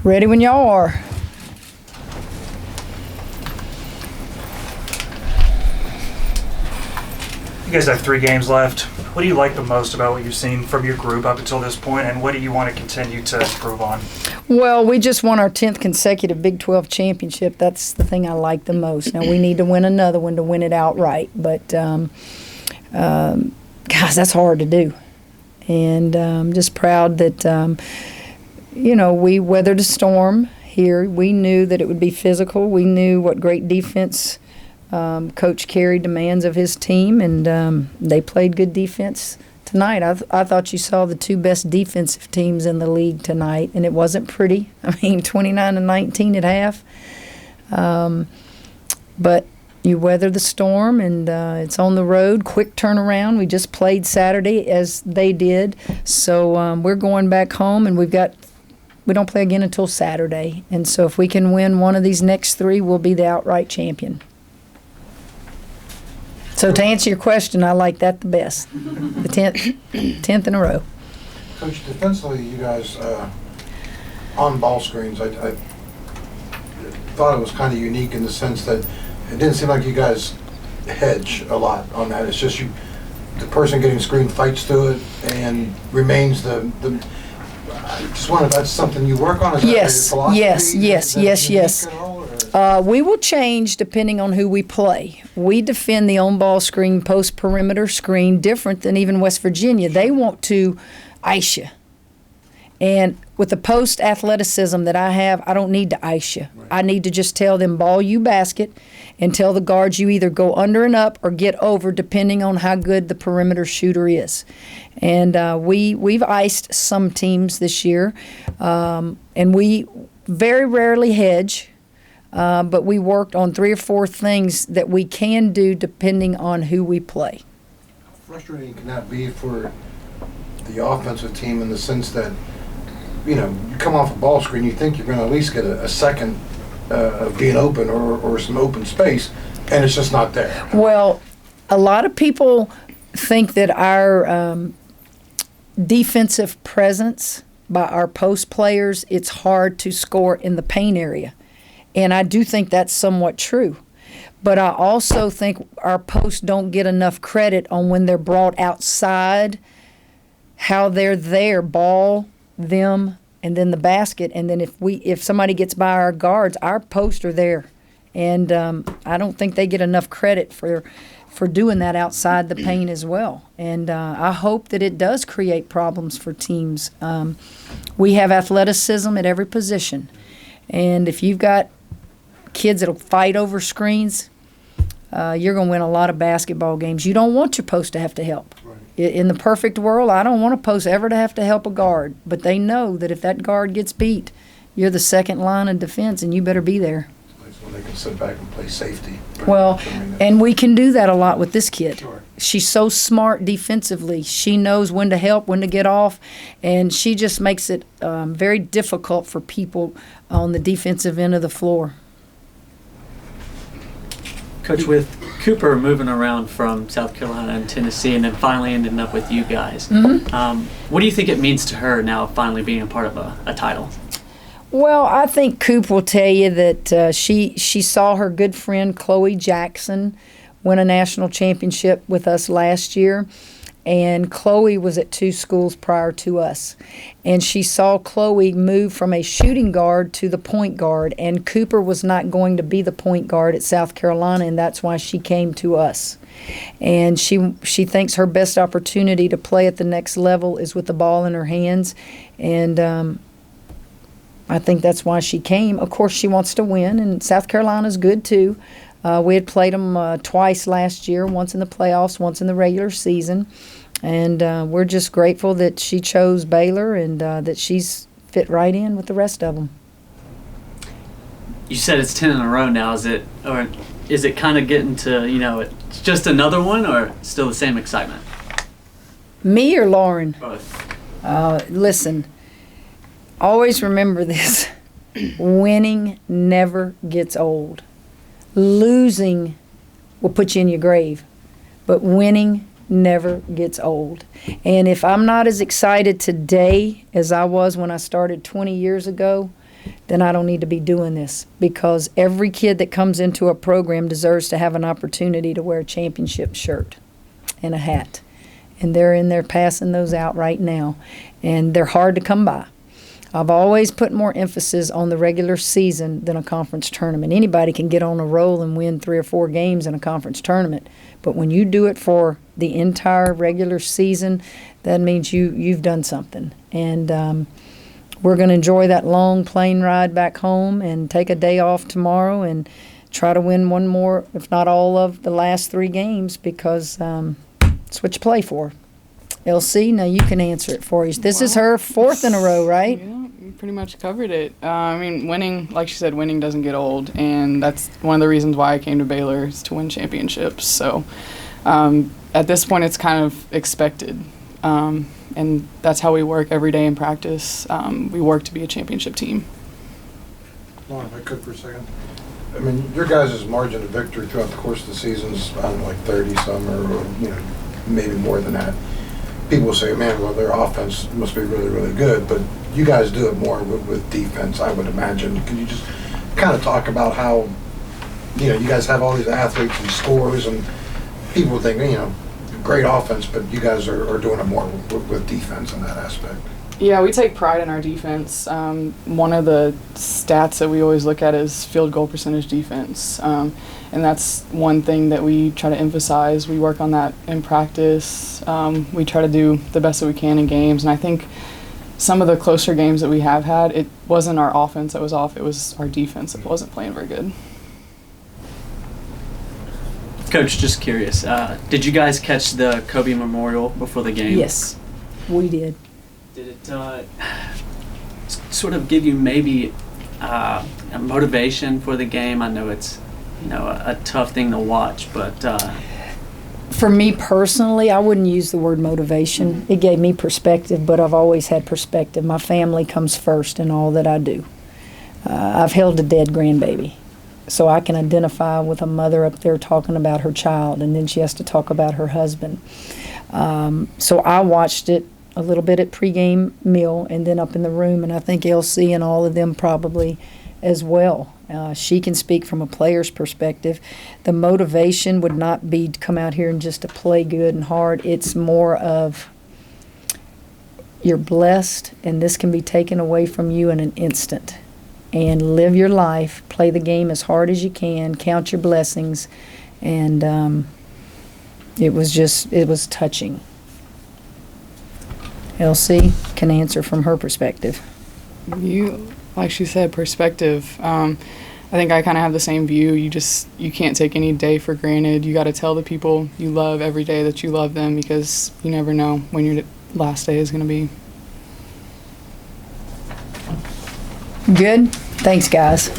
Ready when y'all are. You guys have 3 games left. What do you like the most about what you've seen from your group up until this point, and what do you want to continue to improve on? Well, we just won our 10th consecutive Big 12 championship. That's the thing I like the most. Now, we need to win another one to win it outright. But, guys, that's hard to do. And I'm just proud that, we weathered a storm here. We knew that it would be physical. We knew what great defense Coach Carey demands of his team, and they played good defense tonight. I thought you saw the 2 best defensive teams in the league tonight, and it wasn't pretty. 29-19 at half. But you weather the storm, and it's on the road. Quick turnaround. We just played Saturday as they did. So we're going back home, and we don't play again until Saturday. And so if we can win one of these next 3, we'll be the outright champion. So to answer your question, I like that the best. The 10th in a row. Coach, defensively, you guys, on ball screens, I thought it was kind of unique in the sense that it didn't seem like you guys hedge a lot on that. It's just the person getting screened fights through it and remains the I just wonder if that's something you work on. Is yes, that your yes. We will change depending on who we play. We defend the on-ball screen, post-perimeter screen different than even West Virginia. They want to ice you. And with the post athleticism that I have, I don't need to ice you. Right. I need to just tell them ball you basket and tell the guards you either go under and up or get over depending on how good the perimeter shooter is. And we've iced some teams this year, and we very rarely hedge, but we worked on 3 or 4 things that we can do depending on who we play. How frustrating can that be for the offensive team in the sense that you come off a ball screen, you think you're going to at least get a second of being open or some open space, and it's just not there? Well, a lot of people think that our defensive presence by our post players, it's hard to score in the paint area. And I do think that's somewhat true. But I also think our posts don't get enough credit on when they're brought outside, how they're there, ball, them, and then the basket. And then if somebody gets by our guards, our posts are there. And I don't think they get enough credit for doing that outside the paint as well. And I hope that it does create problems for teams. We have athleticism at every position. And if you've got kids that'll fight over screens, you're going to win a lot of basketball games. You don't want your post to have to help. Right. In the perfect world, I don't want a post ever to have to help a guard. But they know that if that guard gets beat, you're the second line of defense, and you better be there. So they can sit back and play safety. Well, and we can do that a lot with this kid. Sure. She's so smart defensively. She knows when to help, when to get off, and she just makes it very difficult for people on the defensive end of the floor. Coach, with Cooper moving around from South Carolina and Tennessee and then finally ending up with you guys, what do you think it means to her now finally being a part of a title? Well, I think Coop will tell you that she saw her good friend Chloe Jackson win a national championship with us last year, and Chloe was at 2 schools prior to us. And she saw Chloe move from a shooting guard to the point guard, and Cooper was not going to be the point guard at South Carolina, and that's why she came to us. And she thinks her best opportunity to play at the next level is with the ball in her hands, and I think that's why she came. Of course, she wants to win, and South Carolina's good too. We had played them twice last year, once in the playoffs, once in the regular season. And we're just grateful that she chose Baylor and that she's fit right in with the rest of them. You said it's 10 in a row now. Is it kind of getting to, it's just another one, or still the same excitement? Me or Lauren? Both. Listen, always remember this. Winning never gets old. Losing will put you in your grave, but winning never gets old. And if I'm not as excited today as I was when I started 20 years ago, then I don't need to be doing this, because every kid that comes into a program deserves to have an opportunity to wear a championship shirt and a hat. And they're in there passing those out right now, and they're hard to come by. I've always put more emphasis on the regular season than a conference tournament. Anybody can get on a roll and win 3 or 4 games in a conference tournament, but when you do it for the entire regular season, that means you've done something. And we're going to enjoy that long plane ride back home and take a day off tomorrow and try to win one more, if not all of the last 3 games, because that's what you play for. LC, now you can answer it for you. This is her 4th in a row, right? Yeah, you pretty much covered it. I mean, winning, like she said, winning doesn't get old, and that's one of the reasons why I came to Baylor, is to win championships. So at this point, it's kind of expected, and that's how we work every day in practice. We work to be a championship team. Hold on, if I could for a second. I mean, your guys' margin of victory throughout the course of the season is, I don't know, like 30-some or maybe more than that. People say, man, well, their offense must be really, really good, but you guys do it more with defense, I would imagine. Can you just kind of talk about how, you guys have all these athletes and scores, and people think, great offense, but you guys are doing it more with defense in that aspect? Yeah, we take pride in our defense. One of the stats that we always look at is field goal percentage defense. And that's one thing that we try to emphasize. We work on that in practice. We try to do the best that we can in games. And I think some of the closer games that we have had, it wasn't our offense that was off, it was our defense that wasn't playing very good. Coach, just curious, did you guys catch the Kobe Memorial before the game? Yes, we did. Did it sort of give you maybe a motivation for the game? I know it's a tough thing to watch, but For me personally, I wouldn't use the word motivation. It gave me perspective, but I've always had perspective. My family comes first in all that I do. I've held a dead grandbaby, so I can identify with a mother up there talking about her child, and then she has to talk about her husband. So I watched it a little bit at pregame meal and then up in the room, and I think LC and all of them probably as well. She can speak from a player's perspective. The motivation would not be to come out here and just to play good and hard. It's more of you're blessed, and this can be taken away from you in an instant. And live your life, play the game as hard as you can, count your blessings, and it was touching. LC can answer from her perspective. Like she said, perspective. I think I kind of have the same view. You can't take any day for granted. You got to tell the people you love every day that you love them, because you never know when your last day is going to be. Good? Thanks, guys.